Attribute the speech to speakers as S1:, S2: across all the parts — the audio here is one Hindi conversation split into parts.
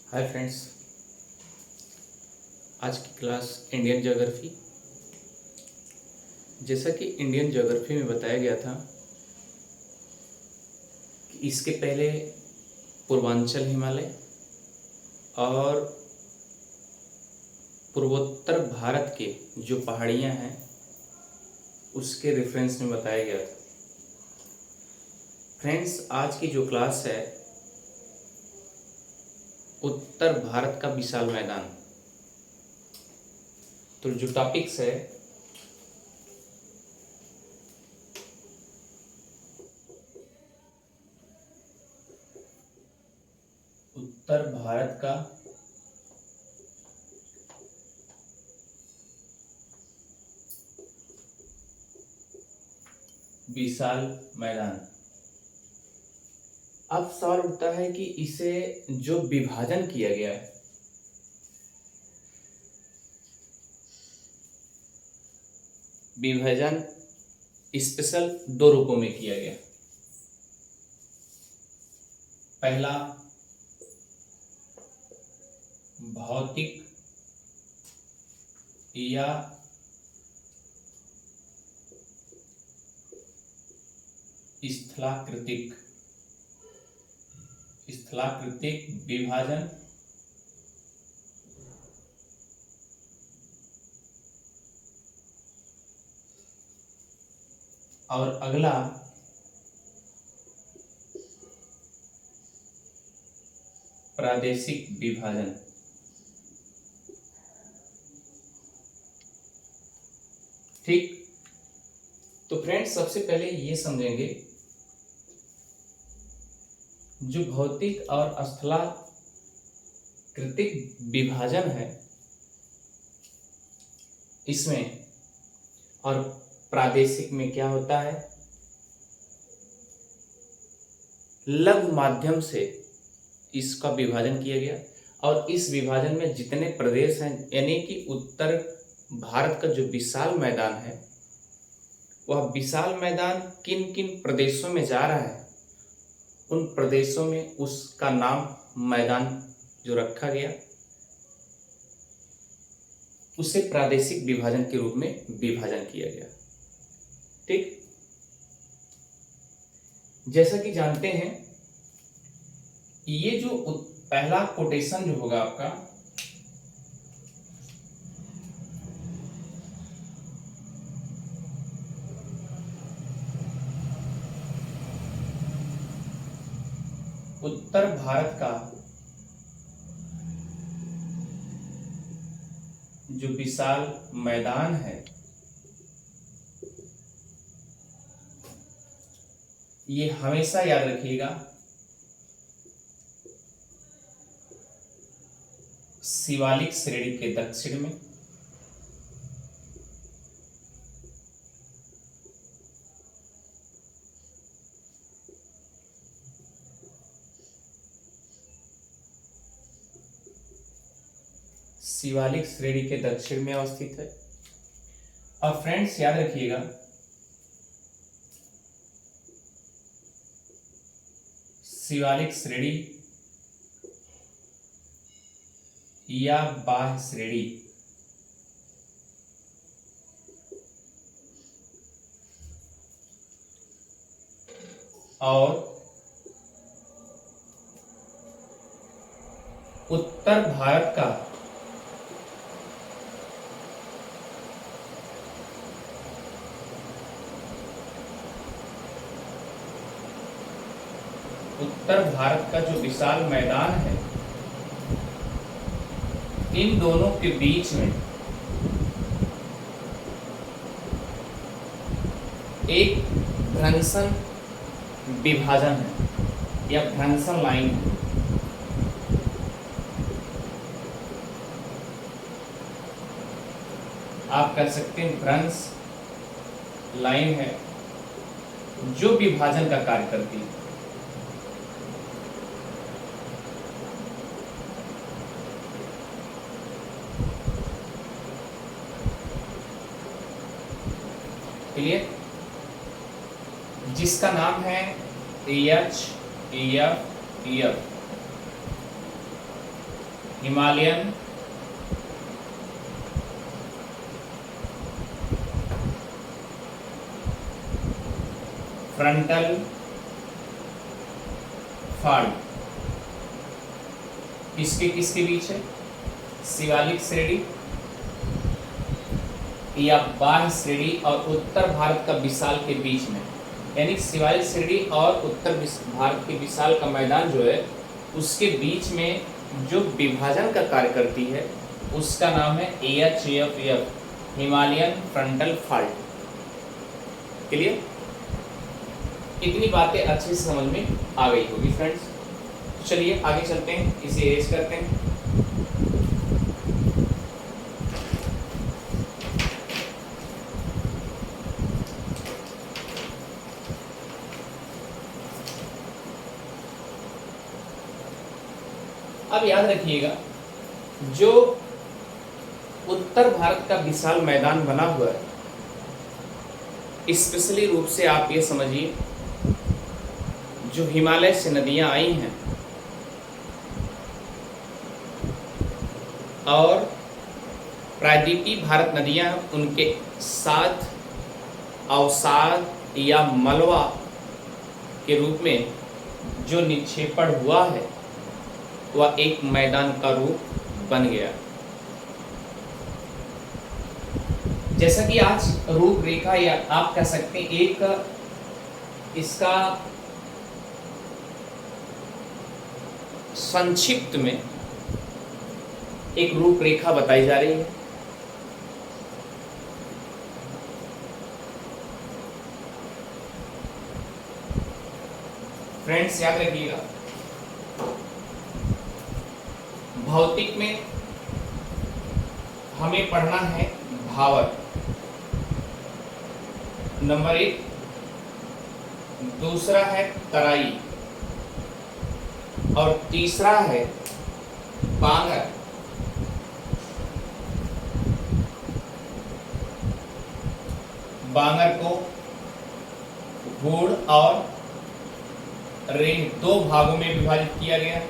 S1: हाय फ्रेंड्स, आज की क्लास इंडियन ज्योग्राफी। जैसा कि इंडियन ज्योग्राफी में बताया गया था कि इसके पहले पूर्वांचल हिमालय और पूर्वोत्तर भारत के जो पहाड़ियाँ हैं उसके रेफरेंस में बताया गया था। फ्रेंड्स, आज की जो क्लास है उत्तर भारत का विशाल मैदान। तो जो टॉपिक्स है उत्तर भारत का विशाल मैदान। अब सवाल उठता है कि इसे जो विभाजन किया गया है विभाजन स्पेशल दो रूपों में किया गया। पहला भौतिक या स्थलाकृतिक विभाजन और अगला प्रादेशिक विभाजन। ठीक, तो फ्रेंड्स सबसे पहले ये समझेंगे जो भौतिक और स्थलाकृतिक विभाजन है इसमें और प्रादेशिक में क्या होता है। लघु माध्यम से इसका विभाजन किया गया और इस विभाजन में जितने प्रदेश हैं यानी कि उत्तर भारत का जो विशाल मैदान है वह विशाल मैदान किन किन प्रदेशों में जा रहा है उन प्रदेशों में उसका नाम मैदान जो रखा गया उसे प्रादेशिक विभाजन के रूप में विभाजन किया गया। ठीक, जैसा कि जानते हैं ये जो पहला कोटेशन जो होगा आपका उत्तर भारत का जो विशाल मैदान है ये हमेशा याद रखिएगा शिवालिक श्रेणी के दक्षिण में शिवालिक श्रेणी के दक्षिण में अवस्थित है। और फ्रेंड्स याद रखिएगा शिवालिक श्रेणी या बाह्य श्रेणी और उत्तर भारत का जो विशाल मैदान है इन दोनों के बीच में एक भ्रंशन विभाजन है या भ्रंशन लाइन है। आप कह सकते हैं भ्रंश लाइन है जो विभाजन का कार्य करती है। क्लियर, जिसका नाम है H F Himalayan frontal fault किसके किसके बीच है? शिवालिक श्रेणी या बाह्य श्रेणी और उत्तर भारत का विशाल के बीच में, यानी शिवालिक श्रेणी और उत्तर भारत के विशाल का मैदान जो है उसके बीच में जो विभाजन का कार्य करती है उसका नाम है AHFF, Himalayan frontal fault. Clear? इतनी बातें अच्छे से समझ में आ गई होगी फ्रेंड्स। चलिए आगे चलते हैं, इसे एरेज करते हैं। अब याद रखिएगा, जो उत्तर भारत का विशाल मैदान बना हुआ है, स्पेशली रूप से आप ये समझिए, जो हिमालय से नदियां आई हैं और प्रायद्वीपीय भारत नदियां उनके साथ अवसाद या मलबा के रूप में जो निक्षेपण हुआ है वह एक मैदान का रूप बन गया। जैसा कि आज रूपरेखा या आप कह सकते हैं एक इसका संक्षिप्त में एक रूपरेखा बताई जा रही है। फ्रेंड्स याद रखिएगा, भौतिक में हमें पढ़ना है भावर नंबर 1, दूसरा है तराई और तीसरा है बांगर। बांगर को गुड़ और रेन 2 भागों में विभाजित किया गया।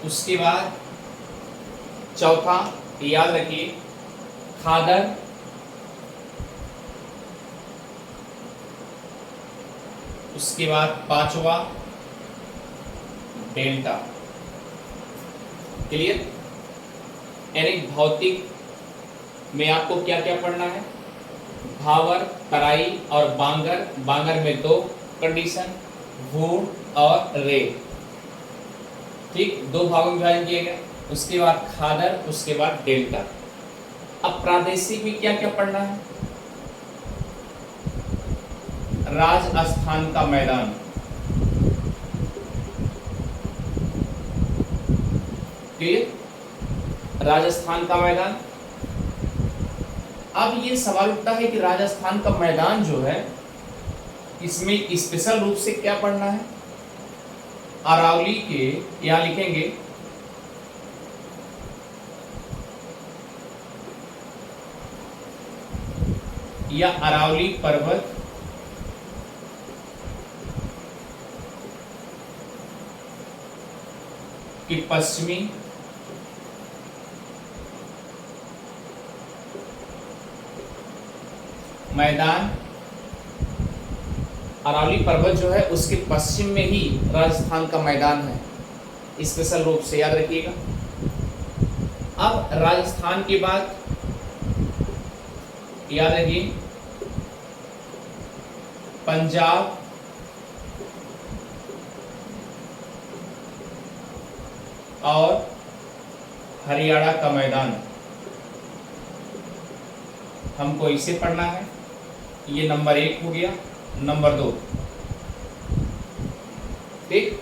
S1: उसके बाद चौथा याद रखिए खादर, उसके बाद 5वां डेल्टा। क्लियर? यानी भौतिक में आपको क्या क्या पढ़ना है? भावर, तराई और बांगर। बांगर में 2 कंडीशन, गुड़ और रे। ठीक, 2 भागों में विभाजन किया गया। उसके बाद खादर, उसके बाद डेल्टा। अब प्रादेशिक में क्या क्या पढ़ना है? राजस्थान का मैदान, क्लियर? राजस्थान का मैदान। अब ये सवाल उठता है कि राजस्थान का मैदान जो है इसमें स्पेशल रूप से क्या पढ़ना है? अरावली के, यहां लिखेंगे या अरावली पर्वत की पश्चिमी मैदान। अरावली पर्वत जो है उसके पश्चिम में ही राजस्थान का मैदान है, स्पेशल रूप से याद रखिएगा। अब राजस्थान के बाद याद रखिए पंजाब, और हरियाणा का मैदान हमको इसे पढ़ना है। ये नंबर 1 हो गया। नंबर 2, ठीक,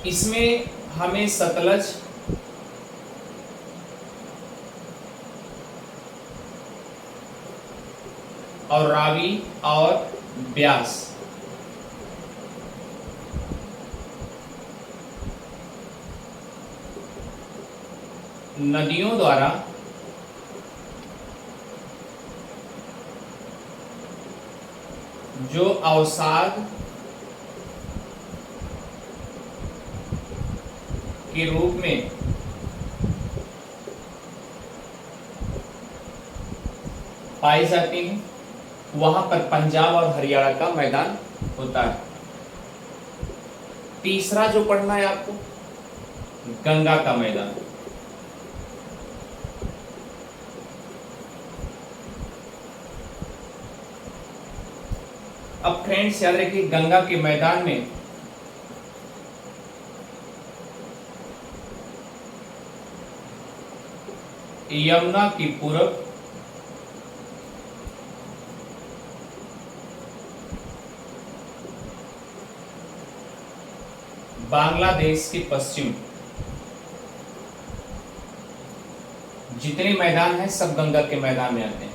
S1: इसमें हमें सतलज और रावी और ब्यास, नदियों द्वारा जो अवसाद के रूप में पाई जाती हैं, वहां पर पंजाब और हरियाणा का मैदान होता है। तीसरा जो पढ़ना है आपको, गंगा का मैदान। अब फ्रेंड्स याद रखिए, गंगा के मैदान में यमुना की पूरब, बांग्लादेश के पश्चिम, जितने मैदान हैं सब गंगा के मैदान में आते हैं।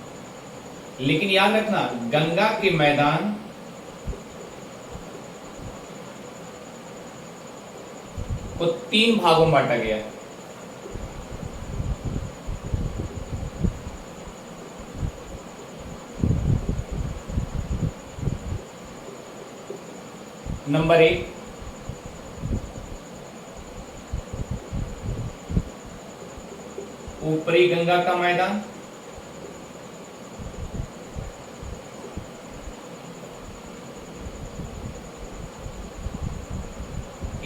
S1: लेकिन याद रखना, गंगा के मैदान को 3 भागों में बांटा गया है। नंबर 1, ऊपरी गंगा का मैदान,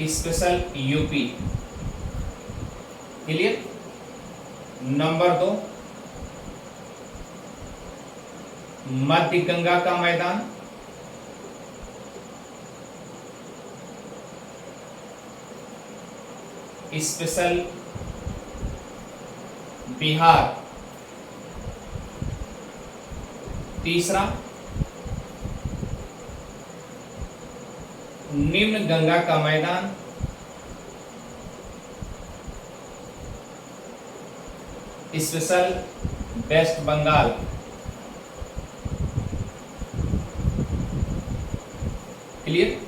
S1: स्पेशल यूपी। क्लियर। नंबर 2, मध्य गंगा का मैदान, स्पेशल बिहार। तीसरा, निम्न गंगा का मैदान, स्पेशल वेस्ट बंगाल। क्लियर।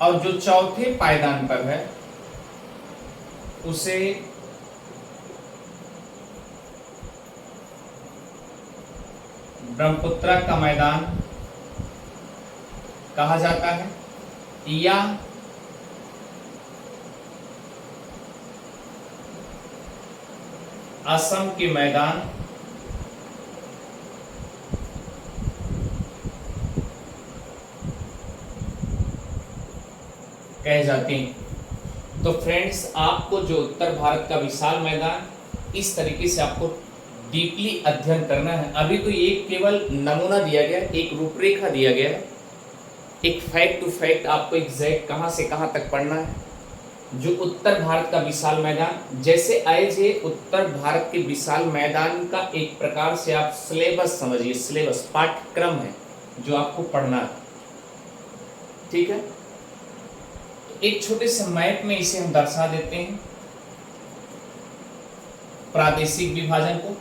S1: और जो चौथे पायदान पर है उसे ब्रह्मपुत्र का मैदान कहा जाता है, या असम के मैदान कहे जाते हैं। तो फ्रेंड्स, आपको जो उत्तर भारत का विशाल मैदान, इस तरीके से आपको डीपली अध्ययन करना है। अभी तो ये केवल नमूना दिया गया, एक रूपरेखा दिया गया है, एक फैक्ट टू फैक्ट आपको एग्जैक्ट कहां से कहां तक पढ़ना है। जो उत्तर भारत का विशाल मैदान, जैसे एज ए उत्तर भारत के विशाल मैदान का एक प्रकार से आप सिलेबस समझिए, सिलेबस पाठ्यक्रम है जो आपको पढ़ना है। ठीक है। एक छोटे से मैप में इसे हम दर्शा देते हैं, प्रादेशिक विभाजन को।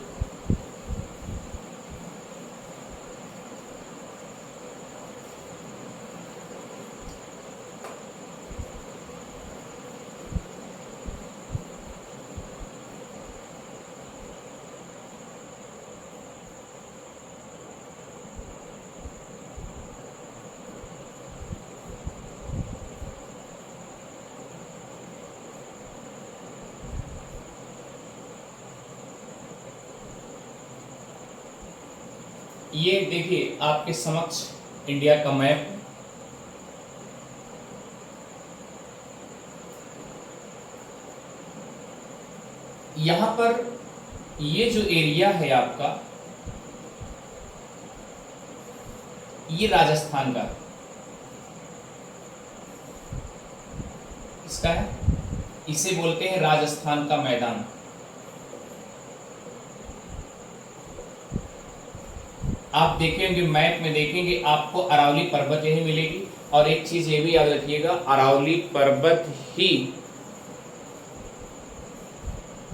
S1: ये देखिए आपके समक्ष इंडिया का मैप है। यहां पर ये जो एरिया है आपका, ये राजस्थान का इसका है, इसे बोलते हैं राजस्थान का मैदान। आप देखेंगे मैप में, देखेंगे आपको अरावली पर्वत यही मिलेगी। और एक चीज ये भी याद रखिएगा, अरावली पर्वत ही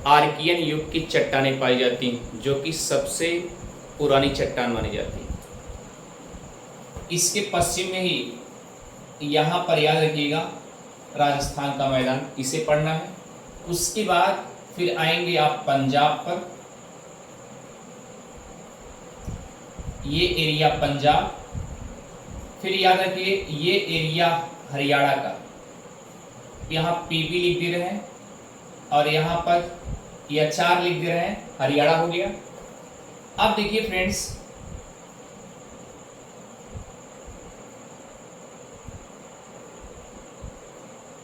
S1: आर्कियन युग की चट्टानें पाई जाती हैं, जो कि सबसे पुरानी चट्टान मानी जाती है। इसके पश्चिम में ही यहाँ पर याद रखिएगा राजस्थान का मैदान, इसे पढ़ना है। उसके बाद फिर आएंगे आप पंजाब पर, ये एरिया पंजाब, फिर याद रखिए ये एरिया हरियाणा का, यहाँ पीबी लिख दे रहे हैं और यहाँ पर या 4 लिख दे रहे हैं, हरियाणा हो गया। अब देखिए फ्रेंड्स,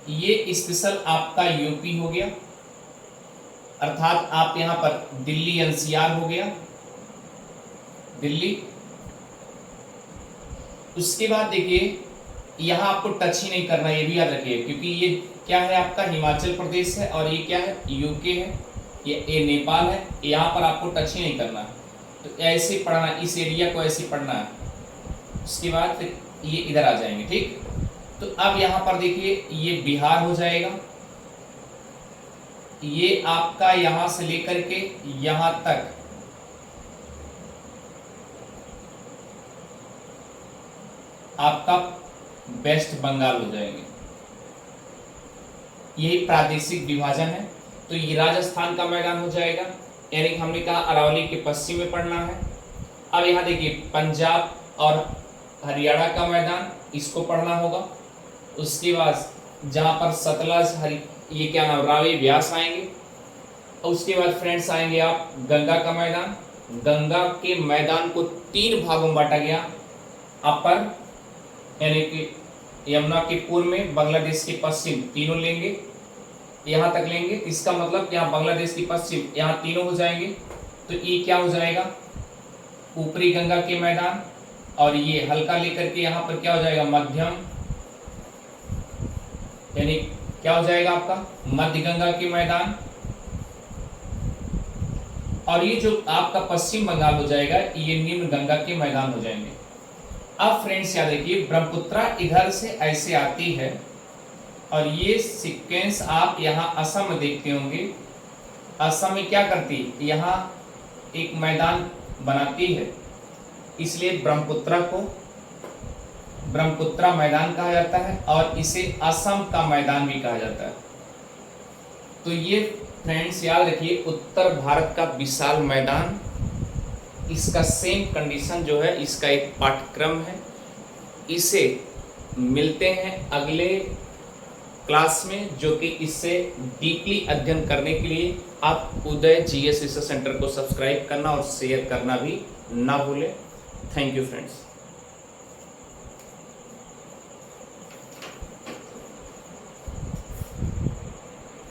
S1: ये स्पेशल आपका यूपी हो गया, अर्थात आप यहां पर दिल्ली एनसीआर हो गया, दिल्ली। उसके बाद देखिए यहां आपको टच ही नहीं करना, ये भी याद रखिए, क्योंकि ये क्या है आपका हिमाचल प्रदेश है और ये क्या है यूके है, ये नेपाल है, यहाँ पर आपको टच ही नहीं करना है। तो ऐसे पढ़ना, इस एरिया को ऐसे पढ़ना है। उसके बाद फिर ये इधर आ जाएंगे, ठीक। तो अब यहाँ पर देखिए ये बिहार हो जाएगा, ये आपका यहां से लेकर के यहां तक आपका वेस्ट बंगाल हो जाएंगे। यही प्रादेशिक विभाजन है। तो ये राजस्थान का मैदान हो जाएगा, यानी हमने कहा अरावली के पश्चिम में पड़ना है। अब यहाँ देखिए पंजाब और हरियाणा का मैदान, इसको पढ़ना होगा। उसके बाद जहाँ पर सतलज ये क्या नाम रावी व्यास आएंगे। और उसके बाद फ्रेंड्स आएंगे आप गंगा का मैदान। गंगा के मैदान को 3 भागों में बांटा गया, अपर यानी कि यमुना के पूर्व में, बांग्लादेश के पश्चिम, तीनों लेंगे, यहाँ तक लेंगे। इसका मतलब यहाँ बांग्लादेश की पश्चिम, यहाँ तीनों हो जाएंगे। तो ये क्या हो जाएगा ऊपरी गंगा के मैदान, और ये हल्का लेकर के यहाँ पर क्या हो जाएगा मध्यम, यानी क्या हो जाएगा आपका मध्य गंगा के मैदान। और ये जो आपका पश्चिम बंगाल हो जाएगा ये निम्न गंगा के मैदान हो जाएंगे। अब फ्रेंड्स याद रखिए ब्रह्मपुत्रा इधर से ऐसे आती है और ये सीक्वेंस आप यहाँ असम में देखते होंगे। असम में क्या करती, यहाँ एक मैदान बनाती है, इसलिए ब्रह्मपुत्रा को ब्रह्मपुत्रा मैदान कहा जाता है और इसे असम का मैदान भी कहा जाता है। तो ये फ्रेंड्स याद रखिए उत्तर भारत का विशाल मैदान, इसका सेम कंडीशन जो है, इसका एक पाठ्यक्रम है। इसे मिलते हैं अगले क्लास में, जो कि इससे डीपली अध्ययन करने के लिए आप उदय जीएस रिसर्च सेंटर को सब्सक्राइब करना और शेयर करना भी ना भूलें। Thank you friends.